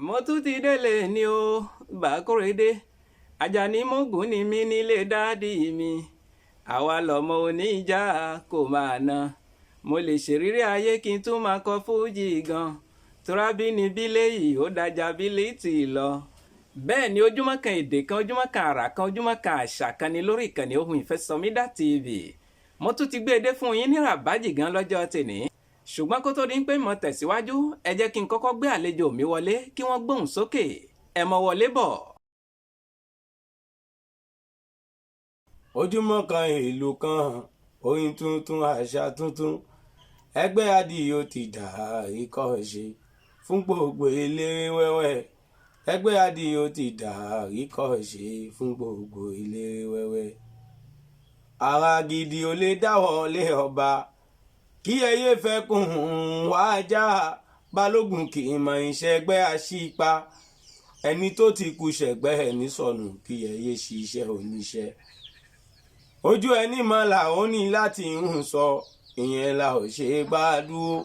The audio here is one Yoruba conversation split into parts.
mo tún ti délé ni o Bákórèdé Àjàní Mógùn ni mí nílé dádì mi àwa lọmọ oníjà kò máa ná mo lè ṣèrírí ayé kí n tún máa kọ fújì gan torábí ni bílẹ̀ yìí ó dájà bílẹ̀ tì lọ. bẹ́ẹ̀ ni ojúmọ́ kan èdè kan ojúmọ́ kan àrà kan ojúmọ́ kan àṣà kan ni lórí ìkànnì Ohùn Ìfẹ́ Sọmídà TV mo tún ti gbé e dé fún yín ní ràbájì gan lọ́jọ́ tèní ṣùgbọ́n kó tó di pé mo tẹ̀síwájú ẹ jẹ́ kí n kọ́kọ́ gbé àlejò mi wọlé kí wọ́n gbóhùn sókè ẹ mọ wọlé bọ̀. ojúmọ́ kan ìlú kan orin tuntun àṣà tuntun ẹgbẹ́ adìyó ti dà ikọ̀ ṣe fún gbogbo eléré wẹ́wẹ́ ẹgbẹ́ adìyó ti dà ikọ̀ ṣe fún gbogbo eléré wẹ́wẹ́. ara gidi ò lè dáwọ́ lé ọba kí ẹyẹ fẹ́ kún wá já balógun kì í mọ iṣẹ́ ẹgbẹ́ àṣìpa ẹni tó ti kú ṣẹ̀gbẹ́ ẹni sọnù kí ẹyẹ ṣiṣẹ́ oníṣẹ́. ojú ẹni mọ́ là ó ní láti ń sọ ìyẹn la ò ṣe gbádùn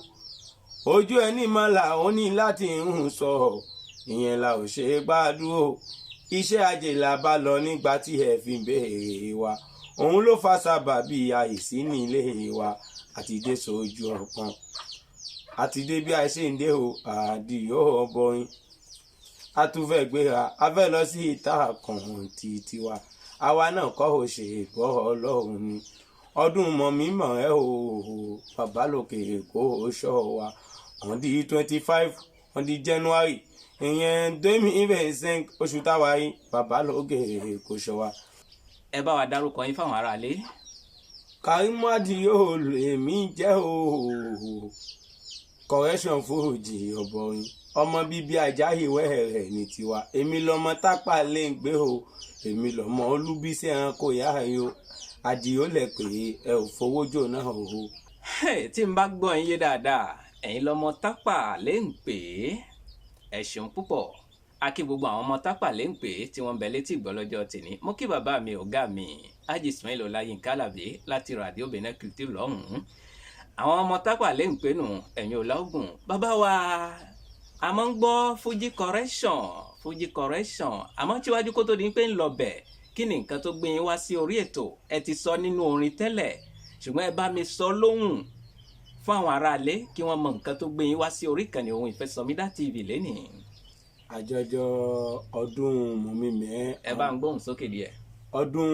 ojú ẹni mọ́ là ó ní láti ń sọ ìyẹn la ò ṣe gbádùn iṣẹ́ ajé la bá lọ nígbà tí ẹ fi béèrè wa òun ló fa sábàbí àìsí nílé wa àti dé sójú ọpọ́n àti dé bí a ṣe ń dé o àdìyó ọbọrin a tún fẹ́ gbéra a fẹ́ lọ sí ìta kan tiwa àwa náà kọ́ ò ṣe gbọ́ ọlọ́run ni ọdún mọ̀ mímọ̀ ẹ o bàbá lókè kó o ṣọ́ wa on the 25 on the January ìyẹn 2025 oṣù táwa yìí bàbá lókè kó ṣọ́ wa. ẹ bá wa dárúkọ yín fáwọn aráalé. Kàrímù Àdìyó lèmi jẹ́ o correction fújì ọ̀bọ̀rin ọmọ bíbí Àjàyíwẹ́ rẹ̀ ní tiwa èmi lọmọ tápà lè ń gbé o èmi lọmọ Olúbísí ẹranko yá yo Àdìyó lẹ̀ pé ẹ ò fowó jò náà o. tí n bá gbọ́ yín yé dáadáa ẹ̀yin lọmọ tápà lè ń pè é ẹ ṣeun púpọ̀ a kí gbogbo àwọn ọmọ tápà lè ń pè é tí wọ́n bẹ létí ìgbọ́ lọ́jọ́ tèmi mo kí bàbá mi ọ̀gá mi Haji Ismail Ọláyínká Àlàbí láti Radio Benin Culture lọ́hùn-ún àwọn ọmọ tápà lè ń pè nù ẹ̀yìn ọ̀làgùn bàbá wa a máa ń gbọ́ Fuji correction àmọ́ tíwájú kó tó di pé ń lọ bẹ̀ kí ni nǹkan tó gbé yín wá sí orí ètò ẹ ti sọ nínú orin tẹ́lẹ̀ ṣùgbọ́n ẹ bá mi sọ lóhùn fún àwọn aráalé kí wọ́n mọ nǹkan tó gbé yín wá sí orí ìkànnì Ohùn Ìfẹ́ Sọmídà TV lénìí. àjọjọ ọdún mọ̀mímẹ́ ẹ bá ń gbóhùn sókè díẹ̀. ọdún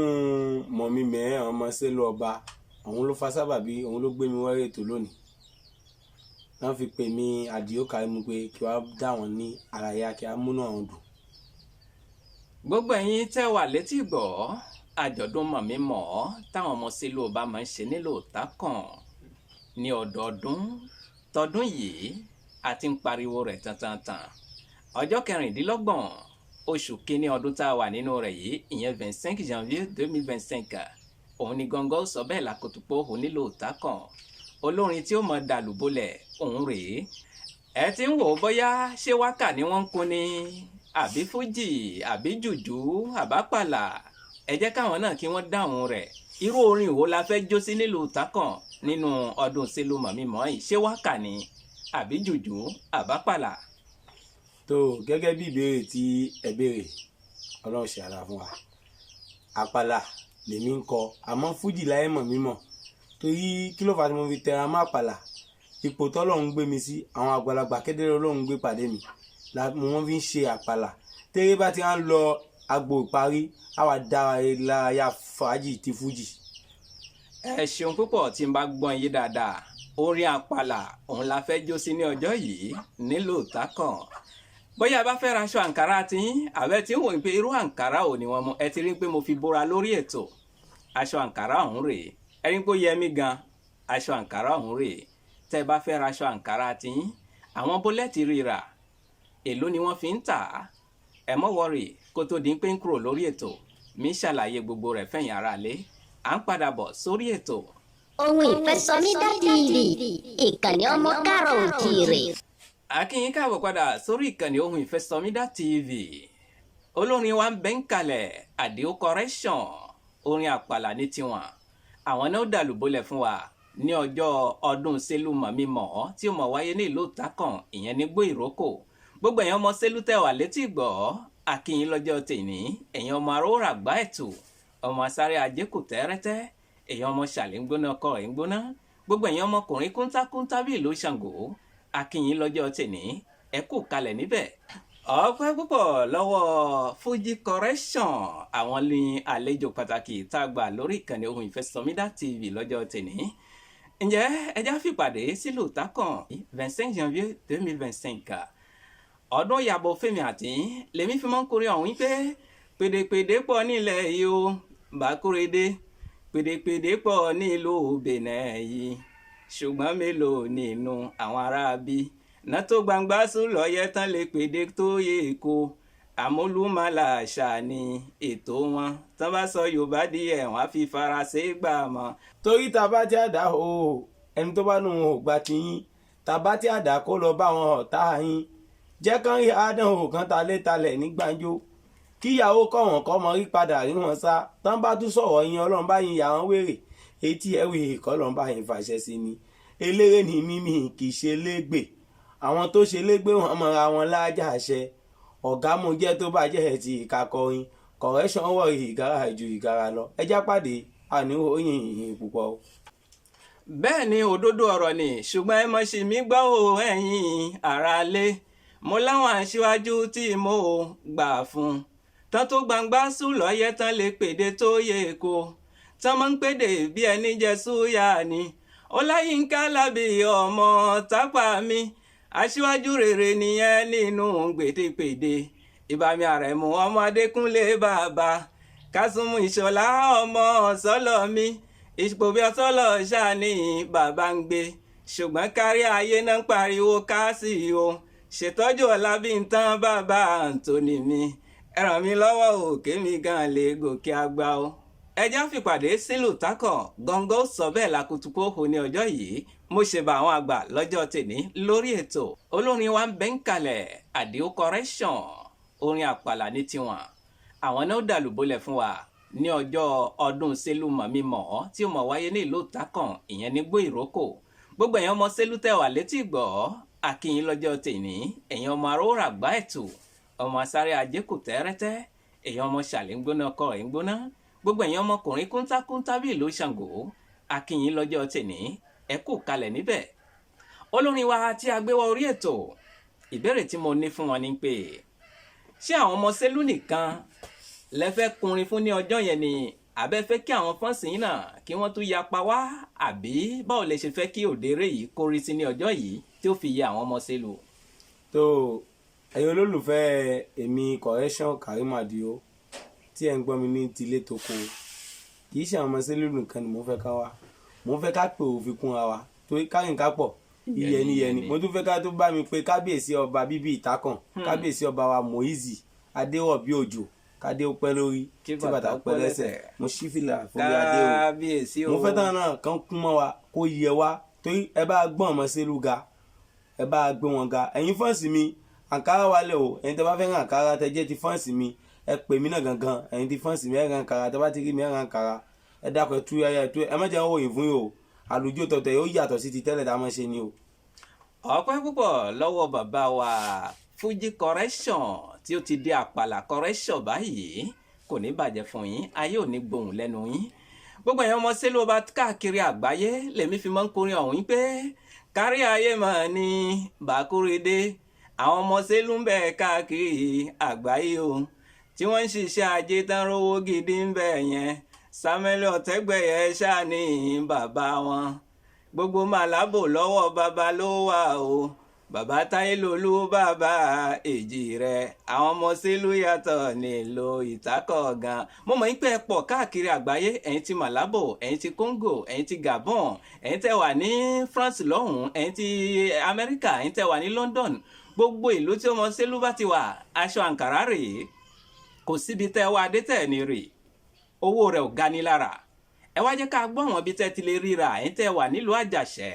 mọ̀mímẹ́ ọmọ sẹ́lú ọba òun ló fa sábàbí òun ló gbé mi wọ́rẹ́ ètò lónìí wọ́n fi pè mí Àdìyó Kàrímù pé kí wọ́n dá wọn ní àràyà kí wọ́n múnú àwọn dùn. gbogbo ẹ̀yin tẹ́ wà létí gbọ́ àjọ̀dún mọ̀mímọ́ táwọn ọmọ sílù ọba máa ń ṣe nílò tákàn ní ọdọọdún tọdún yìí a ti ń pariwo rẹ̀ tantantan ọjọ́ 26 oṣù kínní ọdún tá a wà nínú rẹ̀ yìí ìyẹn 25 janvier 2025 òun ni gọ́ngọ́ sọ bẹ́ẹ̀ lákòtúpọ̀ òun nílò tákàn olórin tí ó mọ dàlúbọlẹ̀ òun rèé ẹ ti ń wò ó bóyá ṣé wákà ni wọ́n ń kún ni àbí fújì àbí jùjú àbápàlà ẹ jẹ́ káwọn náà kí wọ́n dáhùn rẹ̀ irú orin wo la fẹ́ jó sí nílùú tákàn nínú ọdún sílùú mọ̀mímọ́ yìí ṣé wákà ni àbí jùjú àbápàlà. tó gẹ́gẹ́ bí ìbéèrè tí ẹ béèrè ọlọ́run ṣe ara fún wa àpàlà lèmi ń kọ àmọ́ fújì láyé mọ̀mímọ́ torí kí ló fà tí mo fi tẹra mọ́ àpàlà ipò tọ́lọ́run gbé mi sí àwọn àgbàlagbà kedere Ọlọ́run gbé pàdé mi wọ́n fi ń ṣe àpàlà tẹ́rẹ́ bá ti ń lọ agbo ìparí àwa dárayá fàájì ti fújì. ẹ ṣeun púpọ̀ tí n bá gbọ́n yé dáadáa orin àpàlà òun la fẹ́ jó sí ní ọjọ́ yìí nílùú tákàn bóyá a bá fẹ́ ra aṣọ àǹkárá tí àbẹ́ tí ń wò pé irú àǹkárá ò ní wọn mú ẹ ti rí pé mo fi bóra lórí ètò aṣọ àǹkárá ọ̀hún rèé ẹni pé ó yẹ mí gan aṣọ àǹkárá ọ̀hún rèé tẹ́ bá fẹ́ ra aṣọ àǹkárá tí àwọn bólẹ́tì rírà èló ni wọ́n fi ń tà á ẹ mọ́ wọ́rì kó tó di pé ń kúrò lórí ètò mi ṣàlàyé gbogbo rẹ̀ fẹ̀yìn aráalé à ń padà bọ̀ sórí ètò. Ohùn Ìfẹ́ Sọmídà TV ìkànnì ọmọ káàrọ̀ oòjíire. a kí yín káàbọ̀ padà sórí ìkànnì Ohùn Ìfẹ́ Sọmídà TV olórin wa ń bẹ́ ń kalẹ̀ Àdìyó correction orin àpàlà ní tiwọn àwọn náà dàlúbọlẹ̀ fún wa ní ọjọ́ ọdún sílùú mọ̀mímọ́ tí ó mọ̀ wáyé ní ìlú tákàn ìyẹn ní Gbó Ìrókò gbogbo ẹ̀yin ọmọ sẹ́lú tẹ́ wà létí gbọ́ akínyìn lọ́jọ́ tèní ẹ̀yin ọmọ aróòrà gbá ẹ̀tù ọmọ asáré ajé kò tẹ́rẹ́tẹ́ ẹ̀yin ọmọ ṣàlẹ̀ ń gbóná ọkọ ẹ̀ ń gbóná gbogbo ẹ̀yin ọmọkùnrin kúntákúntá bí ìlú Ṣàngó akínyìn lọ́jọ́ tèní ẹ kú kalẹ̀ níbẹ̀. ọpẹ́ púpọ̀ lọ́wọ́ Fuji Correction àwọn ní àlejò pàtàkì tá a gbà lórí ìkànnì Ohùn Ìfẹ́ Sọmídà TV lọ́jọ́ tèní. ǹjẹ́ ẹja fìpàdé sílùú tákàn 25 janvier 2025 ọdún yàbọ̀ fẹ́mi àti lèmi fi máa ń kórè ọ̀hún pé pèdèpèdè pọ̀ nílẹ̀ yìí ó bàkúrédé pèdèpèdè pọ̀ nílùú Benin yìí ṣùgbọ́n mélòó nínú àwọn aráabí náà tó gbangba sùn lọ́yẹ́ tán lè pèdè tó yẹ kó àmúlùmálà àṣà ni ètò wọn tán bá sọ Yorùbá di ẹ̀wọ̀n á fi Faransé gbà mọ́. torí tàbá tí àdá o ẹni tó bá nù wọn ò gbà tí yín tàbá tí àdá kó lọ bá wọn ọ̀tá yín jẹ́ kán rí àdánwò kan talẹ̀ ní gbàǹjo kíyàwó kọ̀ wọ́n kọ́ mọ rí padà rí wọn sá tán bá tún sọ̀rọ̀ yín Ọlọ́run bá yín yà wọ́n wèrè etí ẹ̀wì ìkọlọ́n bá yín fàṣẹ sí ni eléré ni mímì kì í ṣe légbè àwọn tó ṣe légbè wọn mọra wọn lájà àṣẹ ọ̀gá mo jẹ́ tó bá jẹ́ ti ìkakọrin Correction wọ̀ ìgárá ju ìgárá lọ ẹjá pàdé àníwò yìnyín púpọ̀. bẹ́ẹ̀ ni òdodo ọ̀rọ̀ ni ṣùgbọ́n ẹ mọ̀ sí mi gbọ́ o ẹ̀yin aráalé mo láwọn aṣíwájú tí mo gbà fún tán tó gbangba sùn lọ́yẹ́ tán lè pèdè tó yẹ kó tán máa ń pèdè bí ẹni jẹ súyà ni Ọláyínká Alábí ọmọ Tápà mi aṣíwájú rere nìyẹn nínú gbèdépèdè Ìbàmí Àrẹ̀mú ọmọ Adékúnlé bàbá Kásùmù Ìṣọ̀lá ọmọ Ọ̀sọ́lọ́mí Ìpòbí Ọ̀sọ́lọ́ ṣáàní bàbá ń gbé ṣùgbọ́n kárí ayé náà ń pariwo káàsì o ṣètọ́jú Ọlábíntán bàbá Anthony mi ẹ ràn mí lọ́wọ́ o kémi gan lè gòkè àgbà o. ẹjá fìpàdé sílùú tákàn gọ́ngọ́ sọ bẹ́ẹ̀ lakutuko ho ní ọjọ́ yìí mo ṣe bá àwọn àgbà lọ́jọ́ tèní lórí ètò olórin wa ń bẹ́ ń kalẹ̀ Àdìó Correction orin àpàlà ní tiwọn àwọn náà dàlúbọ̀lẹ̀ fún wa ní ọjọ́ ọdún sẹ́lú mọ̀mímọ̀ tí ó mọ̀ wáyé ní ìlú tákàn ìyẹn ní Gbó Ìrókò gbogbo èèyàn ọmọ sẹ́lú tẹ́ wà létí gbọ́ akínyìn lọ́jọ́ tèní ẹ̀yin ọmọ aróòrà gbá ẹ̀tù ọmọ asáré ajé kò tẹ́rẹ́tẹ́ èèyàn ọmọ ṣàlẹ̀ ń gbóná ọkọ ẹ̀ ń gbóná gbogbo èèyàn ọmọkùnrin kúntákúntá bí ìlú Ṣàngó akínyìn lọ́jọ́ tèní ẹ kú kalẹ̀ níbẹ̀. olórin wa tí a gbé wọ orí ètò ìbéèrè tí mo ní fún wọn ni pé ṣé àwọn ọmọ sẹ́lú nìkan lẹ fẹ́ kùnrin fún ní ọjọ́ yẹn ni àbẹ́ fẹ́ kí àwọn fọ́nsìn yìí náà kí wọ́n tún yapa wá àbí báwo lẹ ṣe fẹ́ kí òdèrè yìí kórí sí ní ọjọ́ yìí tí ó fi yẹ àwọn ọmọ sẹ́lú. tó ẹ̀yin olólùfẹ́ èmi Correction Karim Adio tí ẹ̀ ń gbọ́ mi ní tilé tó kó kì í ṣe àwọn ọmọ sẹ́lú nìkan ni mo fẹ́ ká wá mo fẹ́ ká pè òfin kúnra wa torí kárìn ká pọ̀ ìyẹniyẹni mo tún fẹ́ ká tó bá mi pé kábíyèsí ọba bíbí ìtákàn kábíyèsí ọba wa Moizi Adéwọ̀bí Òjò kádé ó pẹ́ lórí tí bàtà ó pẹ́ lẹ́sẹ̀ mo ṣí fìlà fún mi adé o mo fẹ́ tán náà kán kún mọ́ wa kó yẹ wá torí ẹ bá gbọ́n ọmọ sẹ́lú ga ẹ bá gbé wọn ga ẹ̀yin fọ́ọ̀sì mi àǹkárá wálẹ̀ o ẹ̀yin tẹ́ bá fẹ́ ràn àǹkárá tẹ́ jẹ́ ti fọ́ọ̀sì mi ẹ pè mí náà gangan ẹ̀yin ti fọ́ọ̀sì mi ẹ ràn àǹkárá tẹ́ bá ti rí mi ẹ ràn àǹkárá ẹ dákọ̀ ẹ tú ẹ má jẹ́ wọ́n yìn fún yìí o àlùjọ tọ̀tẹ̀ yóò yàtọ̀ sí ti tẹ́lẹ̀ tá a máa ṣe ni o. ọpẹ́ púpọ̀ lọ́wọ́ bàbá wa Fuji Correction tí ó ti di àpàlà Correction báyìí kò ní bàjẹ́ fún yín ayé ò ní gbóhùn lẹ́nu yín gbogbo èèyàn ọmọ sẹ́lú ọba káàkiri àgbáyé lèmi fi máa ń kọrin ọ̀hún pé kárí ayé mà ní bàkúrédé àwọn ọmọ sẹ́lú ń bẹ káàkiri àgbáyé o tí wọ́n ń ṣiṣẹ́ ajé tán rówó gidi ń bẹ yẹn Samuel Ọ̀tẹ́gbẹ̀yẹ ṣáà ní bàbá wọn gbogbo màlábò lọ́wọ́ bàbá ló wà o bàbá Táyélolú bàbá èjì rẹ̀ àwọn ọmọ sẹ́lú yàtọ̀ nílò ìtákọ̀ gan mo mọ̀ pé ẹ pọ̀ káàkiri àgbáyé ẹ̀yin ti Malabo ẹ̀yin ti Congo ẹ̀yin ti Gabon ẹ̀yin tẹ́ wà ní France lọ́hùn ẹ̀yin ti Amẹ́ríkà ẹ̀yin tẹ́ wà ní London gbogbo ìlú tí ọmọ sẹ́lú bá ti wà aṣọ àǹkárá rèé kò síbi tẹ́ wá dé tẹ̀ ní rè owó rẹ̀ ò ga ní lára ẹ wá jẹ́ ká gbọ́ àwọn ibi tẹ́ ti lè ríra ẹ̀yin tẹ́ wà nílùú Àjàṣẹ́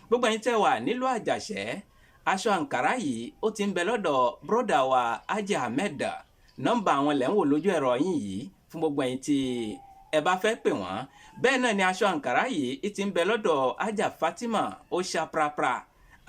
gbogbo ẹ̀yin tẹ́ wà nílùú Àjàṣẹ́ aṣọ àǹkárá yìí ó ti ń bẹ lọ́dọ̀ bróda wa Haji Ahmed nọ́mbà àwọn lẹ́ ń wò lójú ẹ̀rọ yín yìí fún gbogbo ẹ̀yin tí ẹ bá fẹ́ pè wọ́n bẹ́ẹ̀ náà ni aṣọ àǹkárá yìí ti ń bẹ lọ́dọ̀ Haja Fatima ó ṣá prapra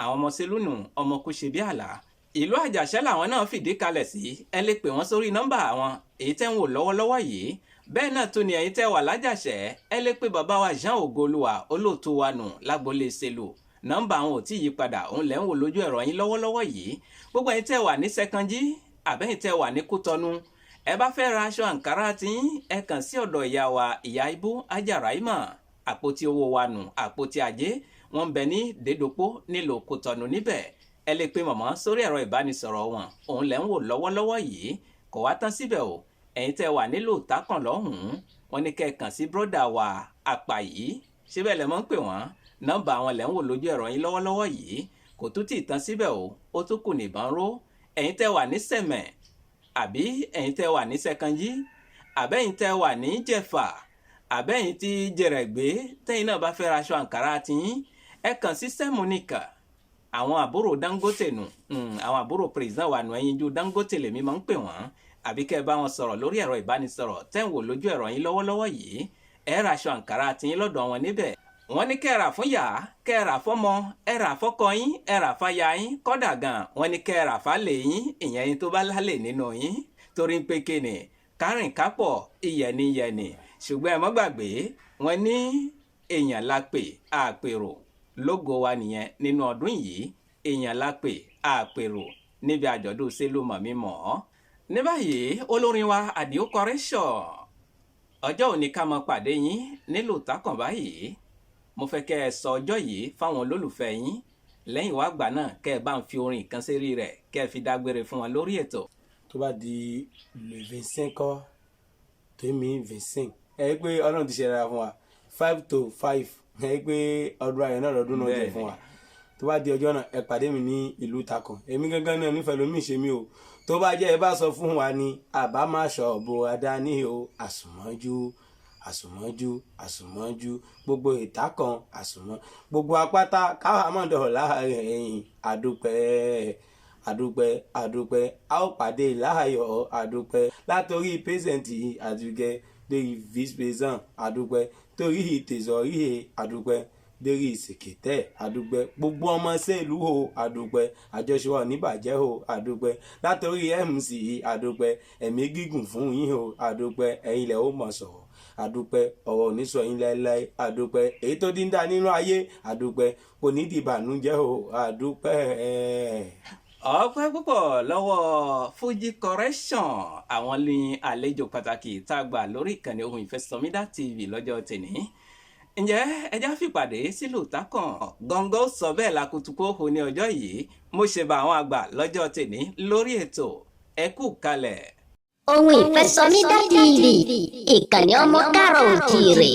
àwọn ọmọ sẹ́lúnù ọmọ kò ṣe bí àlà ìlú àjàṣẹ́ làwọn náà fìdí kalẹ̀ sí. Ẹ lè pè wọ́n sórí nọ́mbà àwọn èyí tẹ́ ń wò lọ́wọ́lọ́wọ́ yìí. Bẹ́ẹ̀ náà tún ni ẹ̀yin tẹ́ wà lájàṣẹ́ ẹ lè pè bàbá wa Jean Ògolúwa olóòtú wa nù lágbolé Selu. Nọ́mbà àwọn ò tí yí padà, òun lẹ́ ń wò lójú ẹ̀rọ yín lọ́wọ́lọ́wọ́ yìí. Gbogbo ẹ̀yin tẹ́ wà ní Sẹ́kànjí àbẹ́yìn tẹ́ wà ní Kútọ́nù, ẹ bá fẹ́ ra aṣọ àǹkárá tí ẹ kàn sí ọ̀dọ̀ ìyá wa ìyá Ibú Ajaraima. Àpótí owó wa nù, àpótí ajé, wọ́n ń bẹ ní Dédòpó nílùú Kútọ́nù níbẹ̀. Ẹ lè pe màmá sórí ẹ̀rọ ìbánisọ̀rọ̀ wọn, òun lẹ́ ń wò lọ́wọ́lọ́wọ́ yìí. Kò wá tán síbẹ̀ o, ẹ̀yin tẹ́ wà nílùú Tákàn lọ́hùn-ún, wọ́n ní kẹ́ ẹ kàn sí bróda wa àpà yìí. Síbẹ̀ lẹ́ mọ́ ń pè wọ́n, nọ́mbà àwọn lẹ́ ń wò lójú ẹ̀rọ yín lọ́wọ́lọ́wọ́ yìí. Kò tún tì tán síbẹ̀ o, ó tún kù nìbọn ró. Ẹ̀yin tẹ́ wà ní Sẹ̀mẹ̀ àbí ẹ̀yin tẹ́ wà ní Sẹ́kànjí àbẹ́yìn tẹ́ wà ní Jẹ̀fà àbẹ́yìn tí Jẹ̀rẹ̀gbé tẹ́yìn náà bá fẹ́ ra aṣọ àǹkárá tiyín, ẹ kàn sí Sẹ́múnìkà. Àwọn àbúrò Dangote nù, àwọn àbúrò president wà nù ẹ̀yin ju Dangote lèmi máa ń pè wọ́n. Àbí kẹ́ ẹ bá wọn sọ̀rọ̀ lórí ẹ̀rọ ìbánisọ̀rọ̀ tẹ́ ń wò lójú ẹ̀rọ yín lọ́wọ́lọ́wọ́ yìí. Ẹ ra aṣọ àǹkárá tiyín lọ́dọ̀ wọn níbẹ̀. Wọ́n ní kẹ́ ẹ rà fún yá, kẹ́ ẹ rà fọ́mọ, ẹ rà fọ́kọ yín, ẹ rà fáya yín, kọ́dà gan wọ́n ní kẹ́ ẹ rà fálè yín, ìyẹn yín tó bá lálè nínú yín. Torí pé kíni kárìn kápọ̀ ìyẹniyẹni. Ṣùgbọ́n ẹ mọ́ gbàgbé wọ́n ní èèyàn la pè àpèrò. Lógo wa nìyẹn nínú ọdún yìí, èèyàn la pè àpèrò níbi àjọ̀dún Selu Mọ̀mí Mọ̀. Ní báyìí olórin wa Àdìó Correction, ọjọ́ òní ká mọ pàdé yín nílùú Tákàn báyìí. Mo fẹ́ kẹ́ ẹ sọ ọjọ́ yìí fáwọn olólùfẹ́ yín. Lẹ́yìn wá gbà náà kẹ́ ẹ bá ń fi orin kan sérí rẹ̀ kẹ́ ẹ fi dágbére fún wọn lórí ètò. Tó bá di le 25 2025 ẹ pé Ọlọ́run ti ṣe dára fún wa 5 to 5 ẹ pé ọdún ayọ̀ náà lọ́dún náà jẹ́ fún wa. Tó bá di ọjọ́ náà ẹ pàdé mi ní ìlú Tákàn. Èmi gangan náà nífẹ̀ẹ́ lómi ṣe mí o. Tó bá jẹ́ ẹ bá sọ fún wa ni àbá máa ṣọ̀bù adání o. Àsùnmọ́jú gbogbo Ìtákàn àsùnmọ́ gbogbo apáta káwa mọ̀dọ̀ láàrin ẹ̀yìn àdúpẹ́ a ó pàdé láàyọ̀ àdúpẹ́ látòrí pẹ́sẹ̀ntì àdúgẹ́ lórí vice president àdúpẹ́ torí ìtẹ̀sọ̀rí àdúpẹ́ lórí ìsèkètẹ́ àdúpẹ́ gbogbo ọmọ Sẹ́lú o àdúpẹ́ àjọṣe wa níbàjẹ́ o àdúpẹ́ látòrí MC àdúpẹ́ ẹ̀mí gígùn fún yín o àdúpẹ́ ẹ̀yin lẹ̀ ó mọ̀ sọ̀rọ̀ àdúpẹ́ ọ̀rọ̀ oníṣọ yín láéláé àdúpẹ́ èyí tó dín dá nínú ayé àdúpẹ́ kò ní dìbànújẹ́ o àdúpẹ́. Ọpẹ́ púpọ̀ lọ́wọ́ Fuji Correction, àwọn ní àlejò pàtàkì tá a gbà lórí ìkànnì Ohùn Ìfẹ́ Sọmídà TV lọ́jọ́ tèní. Ǹjẹ́ ẹjá fìpàdé sílùú Tákàn, gọ́ngọ́ sọ bẹ́ẹ̀ lakutukó ho ní ọjọ́ yìí. Mo ṣe bá àwọn àgbà lọ́jọ́ tèní lórí ètò. Ẹ kú kalẹ̀. Ohùn Ìfẹ́ Sọmídà TV, ìkànnì ọmọ Kárọ̀ Oòjíire.